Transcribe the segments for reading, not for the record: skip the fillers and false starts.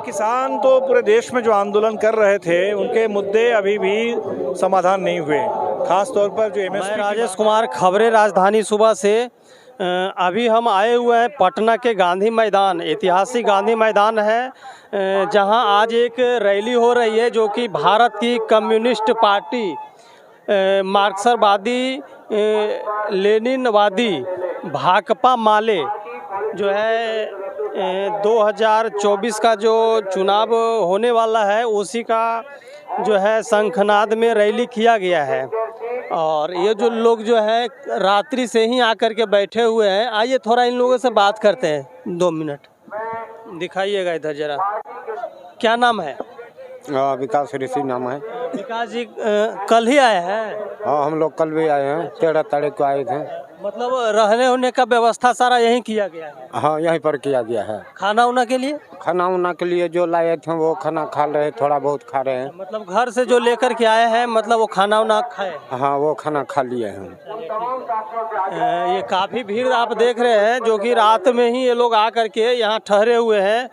किसान तो पूरे देश में जो आंदोलन कर रहे थे उनके मुद्दे अभी भी समाधान नहीं हुए, खास तौर पर जो एमएसपी। मैं राजेश कुमार, खबरें राजधानी सुबह से। अभी हम आए हुए हैं पटना के गांधी मैदान, ऐतिहासिक गांधी मैदान है, जहां आज एक रैली हो रही है जो कि भारत की कम्युनिस्ट पार्टी मार्क्सवादी लेनिनवादी भाकपा माले जो है 2024 का जो चुनाव होने वाला है उसी का जो है शंखनाद में रैली किया गया है। और ये जो लोग जो है रात्रि से ही आकर के बैठे हुए हैं, आइए थोड़ा इन लोगों से बात करते हैं, 2 मिनट दिखाइएगा इधर जरा। क्या नाम है? विकास ऋषि नाम है। विकास जी कल ही आए हैं? हाँ, हम लोग कल भी आए हैं, 13 तारीख को आए थे। मतलब रहने होने का व्यवस्था सारा यहीं किया गया है? हाँ, यहीं पर किया गया है। खाना उना के लिए? खाना उना के लिए जो लाए थे वो खाना खा रहे, थोड़ा बहुत खा रहे हैं। मतलब घर से जो लेकर के आए हैं, मतलब वो खाना उना खाए? हाँ, वो खाना खा लिए हैं। ये काफ़ी भीड़ आप देख रहे हैं जो कि रात में ही ये लोग आकर के यहाँ ठहरे हुए हैं।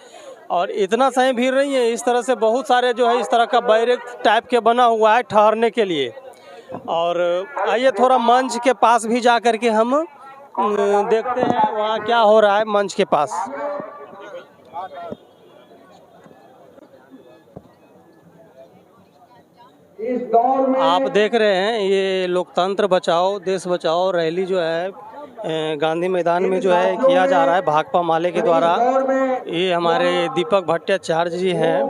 और इतना सही भीड़ नहीं है, इस तरह से बहुत सारे जो है इस तरह का बैरक टाइप के बना हुआ है ठहरने के लिए। और आइए थोड़ा मंच के पास भी जा कर के हम देखते हैं वहाँ क्या हो रहा है मंच के पास। आप देख रहे हैं ये लोकतंत्र बचाओ देश बचाओ रैली जो है गांधी मैदान में जो है किया जा रहा है भाकपा माले के द्वारा। ये हमारे दीपक भट्टाचार्य जी हैं।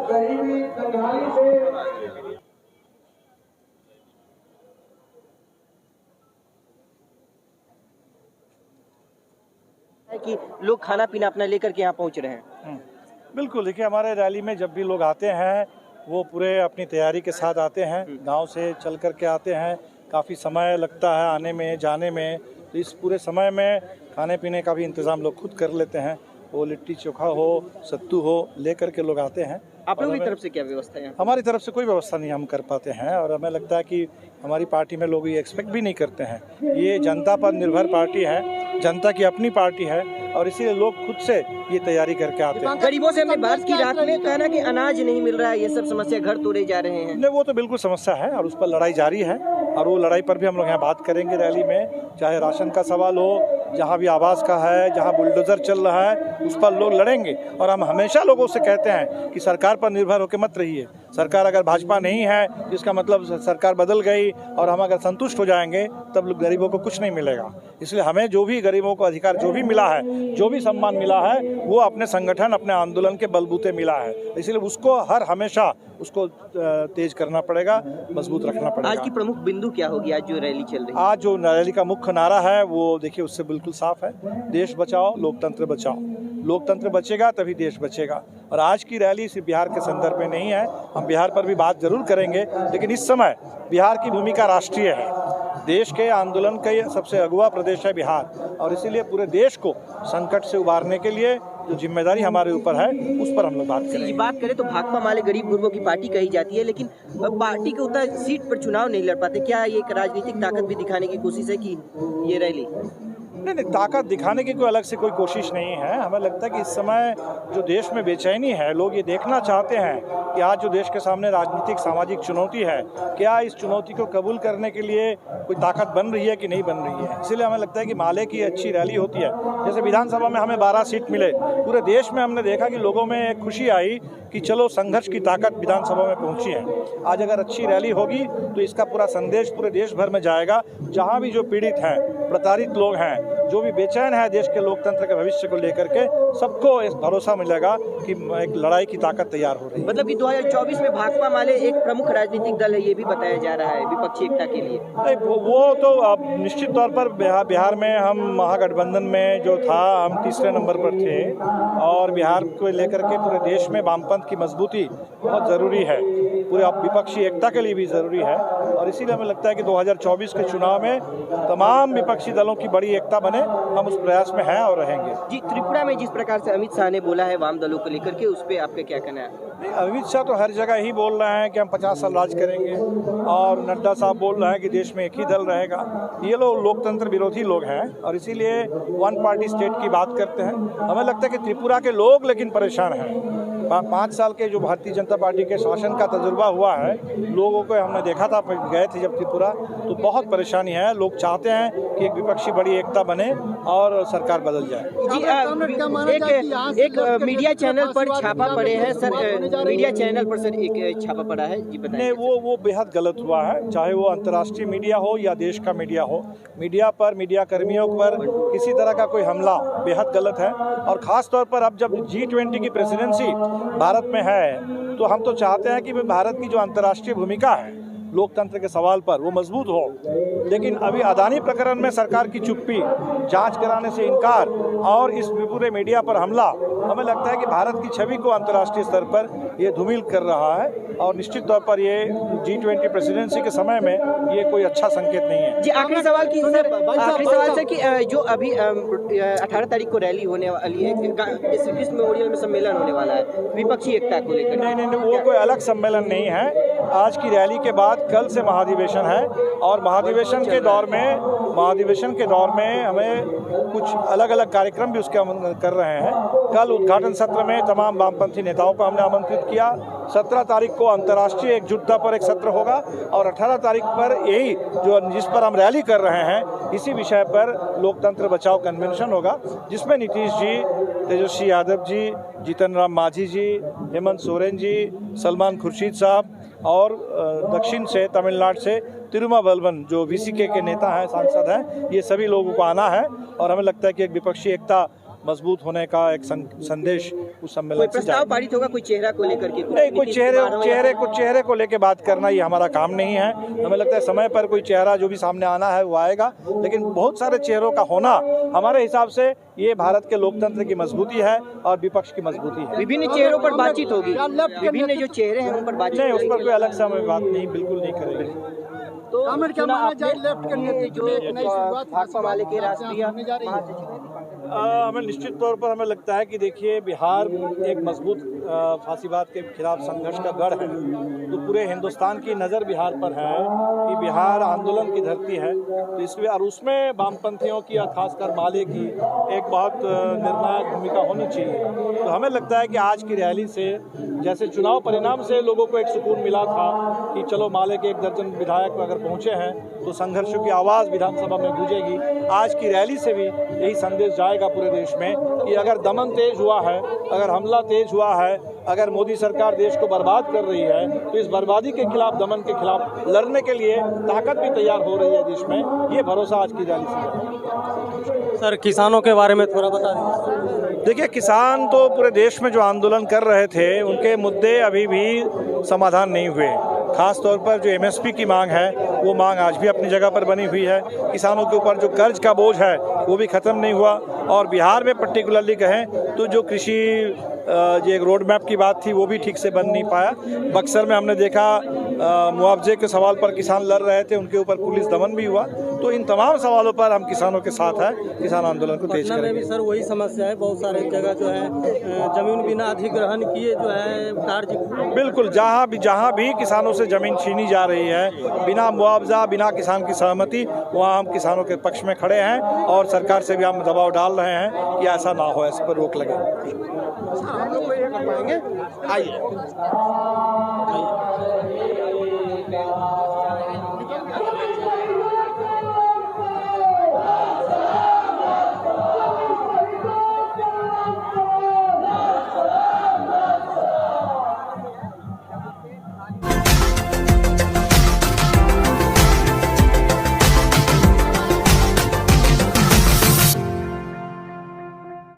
कि लोग खाना पीना अपना लेकर के यहाँ पहुँच रहे हैं। बिल्कुल, देखिए हमारे रैली में जब भी लोग आते हैं वो पूरे अपनी तैयारी के साथ आते हैं, गांव से चल कर के आते हैं, काफ़ी समय लगता है आने में जाने में, तो इस पूरे समय में खाने पीने का भी इंतज़ाम लोग खुद कर लेते हैं। वो लिट्टी चोखा हो, सत्तू हो, ले कर के लोग आते हैं। आप लोगों की तरफ से क्या व्यवस्था है? हमारी तरफ से कोई व्यवस्था नहीं हम कर पाते हैं, और हमें लगता है कि हमारी पार्टी में लोग ये एक्सपेक्ट भी नहीं करते हैं। ये जनता पर निर्भर पार्टी है, जनता की अपनी पार्टी है, और इसीलिए लोग खुद से ये तैयारी करके आते हैं। गरीबों से हमने बात की, रात में कहना कि अनाज नहीं मिल रहा है, ये सब समस्या, घर तोड़े जा रहे हैं। नहीं, वो तो बिल्कुल समस्या है और उस पर लड़ाई जारी है, और वो लड़ाई पर भी हम लोग यहाँ बात करेंगे रैली में। चाहे राशन का सवाल हो, जहाँ भी आवास का है, जहाँ बुलडोजर चल रहा है, उस पर लोग लड़ेंगे। और हम हमेशा लोगों से कहते हैं कि सरकार पर निर्भर होकर मत रहिए। सरकार अगर भाजपा नहीं है जिसका मतलब सरकार बदल गई और हम अगर संतुष्ट हो जाएंगे तब गरीबों को कुछ नहीं मिलेगा। इसलिए हमें जो भी गरीबों को अधिकार जो भी मिला है, जो भी सम्मान मिला है, वो अपने संगठन, अपने आंदोलन के बलबूते मिला है। इसलिए उसको हमेशा उसको तेज करना पड़ेगा, मजबूत रखना पड़ेगा। आज की प्रमुख बिंदु क्या होगी आज जो रैली चल रही है? आज जो रैली का मुख्य नारा है वो देखिए उससे बिल्कुल साफ है, देश बचाओ लोकतंत्र बचाओ। लोकतंत्र बचेगा तभी देश बचेगा। और आज की रैली सिर्फ बिहार के संदर्भ में नहीं है, हम बिहार पर भी बात जरूर करेंगे, लेकिन इस समय बिहार की भूमिका राष्ट्रीय है। देश के आंदोलन का ये सबसे अगुवा प्रदेश है बिहार, और इसीलिए पूरे देश को संकट से उबारने के लिए जो जिम्मेदारी हमारे ऊपर है उस पर हम लोग बात करेंगे। बात करें तो भाकपा माले गरीब गुरबों की पार्टी कही जाती है, लेकिन पार्टी के उतना सीट पर चुनाव नहीं लड़ पाते। क्या ये एक राजनीतिक ताकत भी दिखाने की कोशिश है कि ये रैली? नहीं, ताकत दिखाने की कोई अलग से कोई कोशिश नहीं है। हमें लगता है कि इस समय जो देश में बेचैनी है, लोग ये देखना चाहते हैं कि आज जो देश के सामने राजनीतिक सामाजिक चुनौती है, क्या इस चुनौती को कबूल करने के लिए कोई ताकत बन रही है कि नहीं बन रही है। इसलिए हमें लगता है कि माले की अच्छी रैली होती है। जैसे विधानसभा में हमें 12 सीट मिले, पूरे देश में हमने देखा कि लोगों में एक खुशी आई कि चलो संघर्ष की ताकत विधानसभा में पहुंची है। आज अगर अच्छी रैली होगी तो इसका पूरा संदेश पूरे देश भर में जाएगा। जहाँ भी जो पीड़ित हैं, प्रताड़ित लोग हैं, जो भी बेचैन है देश के लोकतंत्र के भविष्य को लेकर के, सबको इस भरोसा मिलेगा कि एक लड़ाई की ताकत तैयार हो रही है। मतलब कि 2024 में भाकपा माले एक प्रमुख राजनीतिक दल है, ये भी बताया जा रहा है विपक्षी एकता के लिए। नहीं, वो तो अब निश्चित तौर पर बिहार में हम महागठबंधन में जो था हम तीसरे नंबर पर थे, और बिहार को लेकर के पूरे देश में वामपंथ की मजबूती बहुत ज़रूरी है, पूरे विपक्षी एकता के लिए भी ज़रूरी है। और इसीलिए हमें लगता है कि 2024 के चुनाव में तमाम विपक्षी दलों की बड़ी एकता बने, हम उस प्रयास में हैं और रहेंगे। जी, त्रिपुरा में जिस प्रकार से अमित शाह ने बोला है वाम दलों को लेकर के, उस पर आपका क्या कहना है? अमित शाह तो हर जगह ही बोल रहे हैं कि हम 50 साल राज करेंगे, और नड्डा साहब बोल रहे हैं कि देश में एक ही दल रहेगा। ये लोग लोकतंत्र विरोधी लोग हैं और इसीलिए वन पार्टी स्टेट की बात करते हैं। हमें लगता है कि त्रिपुरा के लोग लेकिन परेशान हैं, 5 साल के जो भारतीय जनता पार्टी के शासन का तजुर्बा हुआ है, लोगों को हमने देखा था, गए थे जब त्रिपुरा, तो बहुत परेशानी है। लोग चाहते हैं कि एक विपक्षी बड़ी एकता बने और सरकार बदल जाए। जी, एक मीडिया चैनल पर छापा पड़े हैं सर, मीडिया चैनल पर सर एक छापा पड़ा है जी, बताएं। नहीं, वो बेहद गलत हुआ है, चाहे वो अंतर्राष्ट्रीय मीडिया हो या देश का मीडिया हो। मीडिया पर, मीडिया कर्मियों पर किसी तरह का कोई हमला बेहद गलत है। और ख़ास तौर पर अब जब G20 की प्रेसिडेंसी भारत में है, तो हम तो चाहते हैं कि भारत की जो अंतर्राष्ट्रीय भूमिका है लोकतंत्र के सवाल पर वो मजबूत हो। लेकिन अभी अदानी प्रकरण में सरकार की चुप्पी, जांच कराने से इनकार और इस पूरे मीडिया पर हमला, हमें लगता है कि भारत की छवि को अंतर्राष्ट्रीय स्तर पर ये धूमिल कर रहा है। और निश्चित तौर पर ये G20 प्रेसिडेंसी के समय में ये कोई अच्छा संकेत नहीं है। जी, आखिरी सवाल सर कि जो अभी 18 तारीख को रैली होने वाली है, इस कृष्ण मेमोरियल में सम्मेलन होने वाला है विपक्षी एकता को लेकर। नहीं, वो कोई अलग सम्मेलन नहीं है। आज की रैली के बाद कल से महाधिवेशन है और महाधिवेशन के दौर में हमें कुछ अलग अलग कार्यक्रम भी उसके कर रहे हैं। कल उद्घाटन सत्र में तमाम वामपंथी नेताओं को हमने आमंत्रित किया। 17 तारीख को अंतर्राष्ट्रीय एकजुटता पर एक सत्र होगा और 18 तारीख पर यही जिस पर हम रैली कर रहे हैं, इसी विषय पर लोकतंत्र बचाओ कन्वेंशन होगा, जिसमें नीतीश जी, तेजस्वी यादव जी, जीतन राम मांझी जी, हेमंत सोरेन जी, सलमान खुर्शीद साहब और दक्षिण से तमिलनाडु से तिरुमावलवन जो VCK के नेता हैं, सांसद हैं, ये सभी लोगों को आना है। और हमें लगता है कि एक विपक्षी एकता मजबूत होने का एक संदेश उस सम्मेलन से प्रस्ताव पारित होगा कोई चेहरा को लेकर के? नहीं, कोई चेहरे को लेकर बात करना ये हमारा काम नहीं है। हमें लगता है समय पर कोई चेहरा जो भी सामने आना है वो आएगा, लेकिन बहुत सारे चेहरों का होना हमारे हिसाब से ये भारत के लोकतंत्र की मजबूती है और विपक्ष की मजबूती है। विभिन्न चेहरों पर बातचीत होगी, विभिन्न जो चेहरे हैं उन पर बातचीत नहीं, उस पर कोई अलग से हमें बात नहीं, बिल्कुल नहीं करेंगे। तो भाकपा माले के राष्ट्रीय हमें निश्चित तौर पर हमें लगता है कि देखिए, बिहार एक मजबूत फांसीवाद के खिलाफ संघर्ष का गढ़ है, तो पूरे हिंदुस्तान की नज़र बिहार पर है कि बिहार आंदोलन की धरती है। तो इसलिए और उसमें वामपंथियों की या खासकर माले की एक बहुत निर्णायक भूमिका होनी चाहिए। तो हमें लगता है कि आज की रैली से, जैसे चुनाव परिणाम से लोगों को एक सुकून मिला था कि चलो माले के 1 दर्जन विधायक अगर पहुँचे हैं तो संघर्षों की आवाज़ विधानसभा में गूंजेगी, आज की रैली से भी यही संदेश जाएगा पूरे देश में कि अगर दमन तेज हुआ है, अगर हमला तेज हुआ है, अगर मोदी सरकार देश को बर्बाद कर रही है, तो इस बर्बादी के खिलाफ, दमन के खिलाफ लड़ने के लिए ताकत भी तैयार हो रही है देश में। ये भरोसा आज की रैली से। सर, किसानों के बारे में थोड़ा बता दीजिए। देखिए, किसान तो पूरे देश में जो आंदोलन कर रहे थे, उनके मुद्दे अभी भी समाधान नहीं हुए। खास तौर पर जो MSP की मांग है, वो मांग आज भी अपनी जगह पर बनी हुई है। किसानों के ऊपर जो कर्ज का बोझ है वो भी ख़त्म नहीं हुआ। और बिहार में पर्टिकुलरली कहें तो जो कृषि जो एक रोड मैप की बात थी वो भी ठीक से बन नहीं पाया। बक्सर में हमने देखा मुआवजे के सवाल पर किसान लड़ रहे थे, उनके ऊपर पुलिस दमन भी हुआ। तो इन तमाम सवालों पर हम किसानों के साथ हैं, किसान आंदोलन को तेज करेंगे। भी सर वही समस्या है, बहुत सारे जगह जो है जमीन बिना अधिग्रहण किए जो है कार्य, बिल्कुल जहाँ भी किसानों से जमीन छीनी जा रही है बिना मुआवजा, बिना किसान की सहमति, वहाँ हम किसानों के पक्ष में खड़े हैं और सरकार से भी हम दबाव डाल रहे हैं कि ऐसा ना हो, इस पर रोक लगे। हम लोग ये कर पाएंगे, आइए।